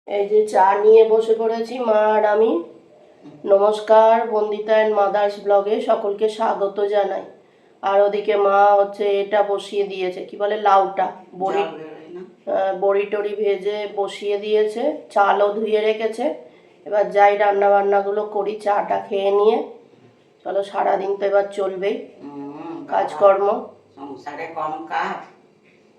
এই যে চা নিয়ে বসে পড়েছি মা আর আমি। নমস্কার, বন্দিতা এন্ড মাদার্স ব্লগে সকলকে স্বাগত জানাই। আর ওদিকে মা হচ্ছে এটা বসিয়ে দিয়েছে, কি বলে, লাউটা বড়ি, বড়ি টড়ি ভেজে বসিয়ে দিয়েছে, চালও ধুয়ে রেখেছে। এবার যাই রান্না বান্নাগুলো করি, চাটা খেয়ে নিয়ে। চলো, সারাদিন তো এবার চলবেই কাজকর্ম, সংসারে কম কাজ,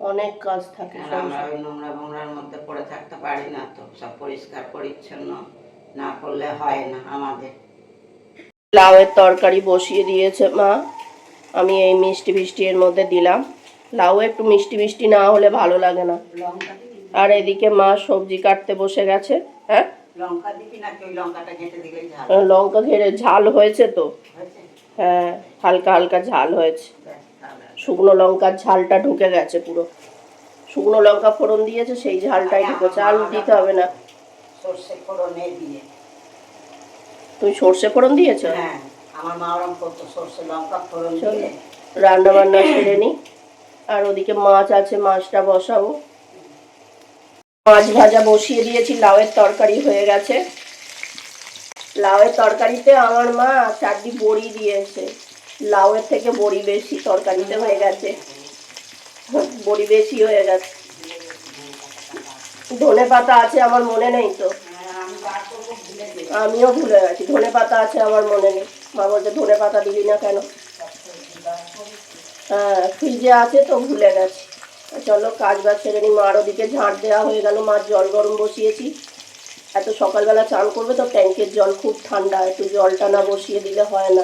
অনেক কাজ থাকে। আমরা ওই নোংরা নোংরার মধ্যে পড়ে থাকতে পারি না, তো সব পরিষ্কার পরিচ্ছন্ন না করলে হয় না আমাদের। লাউয়ের তরকারি বসিয়ে দিয়েছে মা, আমি এই মিষ্টি মিষ্টি এর মধ্যে দিলাম। লাউ একটু মিষ্টি মিষ্টি না হলে ভালো লাগে না। আর এদিকে মা সবজি কাটতে বসে গেছে। হ্যাঁ, লঙ্কা দিবি নাকি ওই লঙ্কাটা ঘেঁটে দিলেই ঝাল? লঙ্কা ঘেরে ঝাল হয়েছে তো। হ্যাঁ, হালকা হালকা ঝাল হয়েছে, শুকনো লঙ্কার ঝালটা ঢুকে গেছে পুরো। শুকনো লঙ্কা ফোড়ন দিয়েছে, সেই ঝালটাই ঢুকেছে, আর দিতে হবে না। সর্ষে ফোড়নে দিয়ে। তুমি সর্ষে ফোড়ন দিয়েছো? হ্যাঁ, আমার মা ওরকম করতো, সর্ষে লঙ্কা ফোড়ন দিয়ে। রান্না বান্না সেরে নি। আর ওদিকে মাছ আছে, মাছটা বসাবো। মাছ ভাজা বসিয়ে দিয়েছি, লাউয়ের তরকারি হয়ে গেছে। লাউয়ের তরকারিতে আমার মা 4টি বড়ি দিয়েছে, লাউয়ের থেকে বড়ি বেশি তরকারিতে হয়ে গেছে, বড়ি বেশি হয়ে গেছে। ধনে পাতা আছে আমার মনে নেই তো, আমিও ভুলে গেছি। ধনে পাতা আছে আমার মনে নেই, মা বলছে ধনে পাতা দিবি না কেন। হ্যাঁ, ফ্রিজে আছে তো ভুলে গেছি। চলো কাজ বাজ সেরে নি। মার ওদিকে ঝাঁট দেওয়া হয়ে গেল, মার জল গরম বসিয়েছি। এত সকালবেলা চান করবে তো ট্যাঙ্কের জল খুব ঠান্ডা, একটু জলটা না বসিয়ে দিলে হয় না।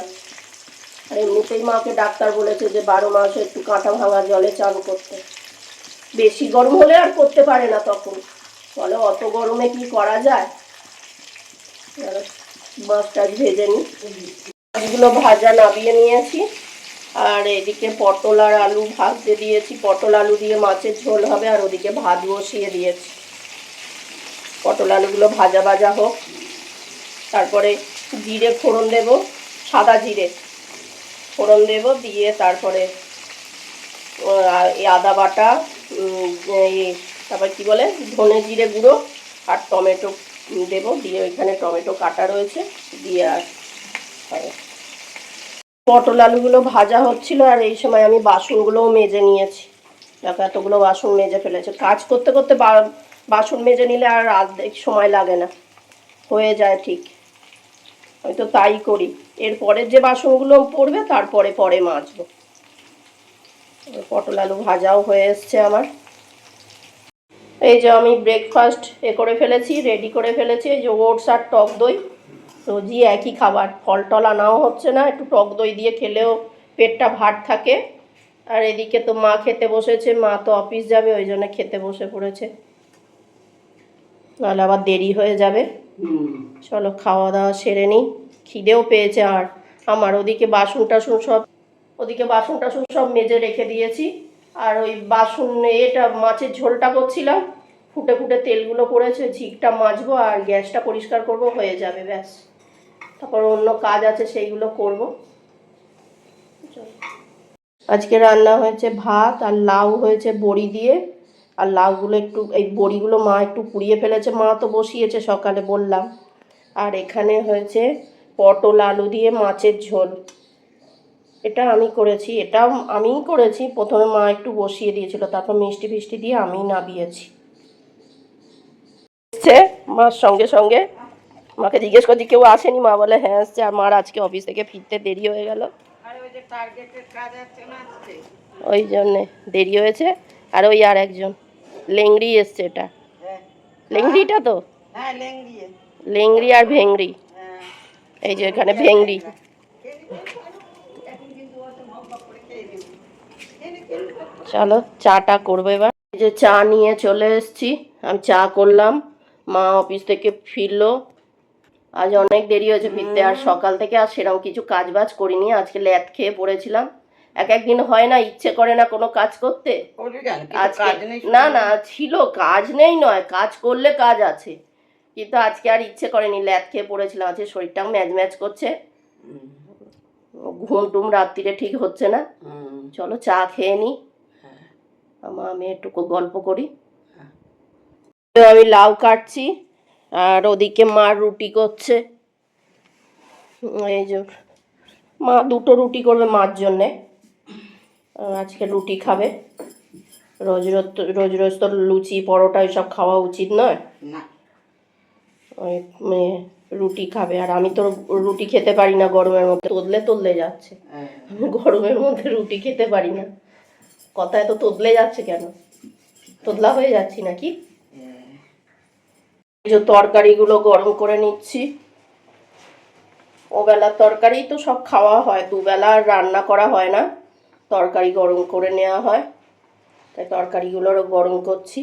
আর এমনিতেই মাকে ডাক্তার বলেছে যে 12 মাসে একটু কাঁটা ভাঙা জলে চান করতে। বেশি গরম হলে আর করতে পারে না তখন, বলে অত গরমে কি করা যায়। মাছটা ভেজে নিই। মাছগুলো ভাজা নামিয়ে নিয়েছি। আর এদিকে পটল আর আলু ভাজতে দিয়েছি, পটল আলু দিয়ে মাছের ঝোল হবে। আর ওদিকে ভাত বসিয়ে দিয়েছি, পটল আলুগুলো ভাজা ভাজা হোক। তারপরে জিরে ফোড়ন দেব, সাদা জিরে ফোড়ন দেব, দিয়ে তারপরে আদা বাটা, তারপর কি বলে, ধনে জিরে গুঁড়ো আর টমেটো দেব, দিয়ে ওইখানে টমেটো কাটা রয়েছে দিয়ে। আর পটল আলুগুলো ভাজা হচ্ছিল, আর এই সময় আমি বাসনগুলোও মেজে নিয়েছি। দেখো এতগুলো বাসন মেজে ফেলেছে। কাজ করতে করতে বাসন মেজে নিলে আর অর্ধেক সময় লাগে না, হয়ে যায় ঠিক। আমি তো তাই করি, এরপরে যে বাসনগুলো পড়বে তারপরে পরে মাজবো। পটল আলু ভাজাও হয়ে এসছে আমার। এই যে আমি ব্রেকফাস্ট করে ফেলেছি, রেডি করে ফেলেছি। এই যে ওটস আর টক দই, রোজই একই খাবার, ফল টল আনাও হচ্ছে না, একটু টক দই দিয়ে খেলেও পেটটা ভার থাকে। আর এদিকে তো মা খেতে বসেছে, মা তো অফিস যাবে, ওই জন্য খেতে বসে পড়েছে, নাহলে আবার দেরি হয়ে যাবে। চলো খাওয়া দাওয়া সেরে নিই, খিদেও পেয়েছে। আর আমার ওদিকে বাসন টাসন সব মেজে রেখে দিয়েছি। আর ওই বাসন এটা মাছের ঝোলটা করছিলাম, ফুটে ফুটে তেলগুলো পড়েছে, ঝিকটা মাজবো আর গ্যাসটা পরিষ্কার করব, হয়ে যাবে ব্যাস। তারপর অন্য কাজ আছে সেইগুলো করব। আজকে রান্না হয়েছে ভাত, আর লাউ হয়েছে বড়ি দিয়ে। আর লাউগুলো একটু, এই বড়িগুলো মা একটু পুড়িয়ে ফেলেছে, মা তো বসিয়েছে সকালে বললাম। আর এখানে হয়েছে পটল আলু দিয়ে মাছের ঝোল, এটা আমি করেছি, এটাও আমিই করেছি। প্রথমে মা একটু বসিয়ে দিয়েছিল, তারপর মিষ্টি ফিষ্টি দিয়ে আমি নাবিয়েছি। মার সঙ্গে সঙ্গে মাকে জিজ্ঞেস করছি কেউ আসেনি, মা বলে হ্যাঁ আসছে। আর মার আজকে অফিস থেকে ফিরতে দেরি হয়ে গেল, ওই জন্যে দেরি হয়েছে। আর ওই আর একজন লেংড়ি এসছে, এটা লেংড়িটা তো, লেংড়ি আর ভেংড়ি, এই যে এখানে ভেংড়ি। চলো চাটা করবো এবার। এই যে চা নিয়ে চলে এসেছি, আমি চা করলাম। মা অফিস থেকে ফিরলো, আজ অনেক দেরি হয়েছে ফিরতে। আর সকাল থেকে আর সেরকম কিছু কাজ বাজ করিনি, আজকে ল্যাদ খেয়ে পড়েছিলাম। একদিন হয় না, ইচ্ছে করে না কোনো কাজ করতে। না না ছিল, কাজ নেই নয়, কাজ করলে কাজ আছে, কিন্তু আজকে আর ইচ্ছে করেনি, ল্যাদ খেয়ে পড়েছিলাম। আজকে শরীরটাও ম্যাজ ম্যাজ করছে, ঘুম টুম রাত্রিরে ঠিক হচ্ছে না। চলো চা খেয়ে নি, আমি একটু গল্প করি। আমি লাউ কাটছি, আর ওদিকে মা রুটি করছে। এই যে মা দুটো রুটি করবে মার জন্যে, আজকে রুটি খাবে। রোজ রোজ রোজ রোজ তো লুচি পরোটা এসব খাওয়া উচিত নয়। না, ওই রুটি খাবে। আর আমি তো রুটি খেতে পারি না গরমের মধ্যে, তোদলে যাচ্ছে। আমি গরমের মধ্যে রুটি খেতে পারি না। কথায় তো তোদলে যাচ্ছে কেন? তোদলা হয়ে যাচ্ছি নাকি? এই যে তরকারিগুলো গরম করে নিচ্ছি। ওবেলার তরকারি তো সব খাওয়া হয়, দুবেলা আর রান্না করা হয় না, তরকারি গরম করে নেওয়া হয়। তাই তরকারিগুলোরও গরম করছি।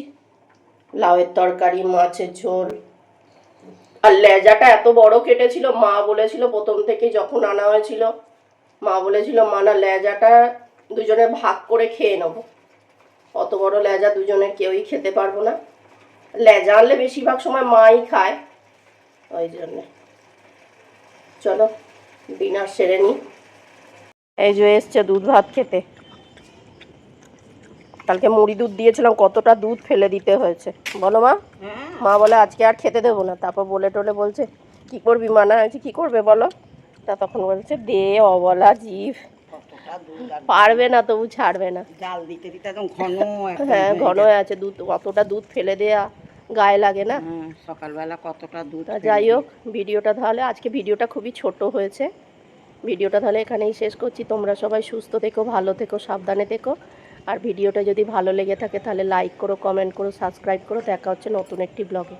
লাউয়ের তরকারি, মাছের ঝোল। আর লেজাটা এত বড় কেটেছিল, মা বলেছিল প্রথম থেকে যখন আনা হয়েছিল, মা বলেছিল মা না লেজাটা দুজনে ভাগ করে খেয়ে নেবো, অত বড় লেজা দুজনে কেউই খেতে পারবো না। লেজা আনলে বেশিরভাগ সময় মাই খায়, ওই জন্যে। চলো ডিনার সেরে নিই। এই যে এসছে দুধ ভাত খেতে। কালকে মুড়ি দুধ দিয়েছিলাম, কতটা দুধ ফেলে দিতে হয়েছে বলো মা। মা বলে আজকে আর খেতে দেবো না। তারপর বলে টোলে বলছে কি করবি মানা হয়েছে, কি করবে বলো। তা তখন বলছে দে, অবলা জীব, পারবে না তবু ছাড়বে না। জাল দিতে দিতে একদম ঘন। হ্যাঁ ঘন হয়ে আছে দুধ, অতটা দুধ ফেলে দেয়া গায়ে লাগে না। সকালবেলা কতটা দুধ। যাই হোক, ভিডিওটা তাহলে আজকে ভিডিওটা খুবই ছোট হয়েছে। ভিডিওটা তাহলে এখানেই শেষ করছি। তোমরা সবাই সুস্থ থেকো, ভালো থেকো, সাবধানে থেকো। আর ভিডিওটা যদি ভালো লেগে থাকে তাহলে লাইক করো, কমেন্ট করো, সাবস্ক্রাইব করো। দেখা হচ্ছে নতুন একটি ব্লগে।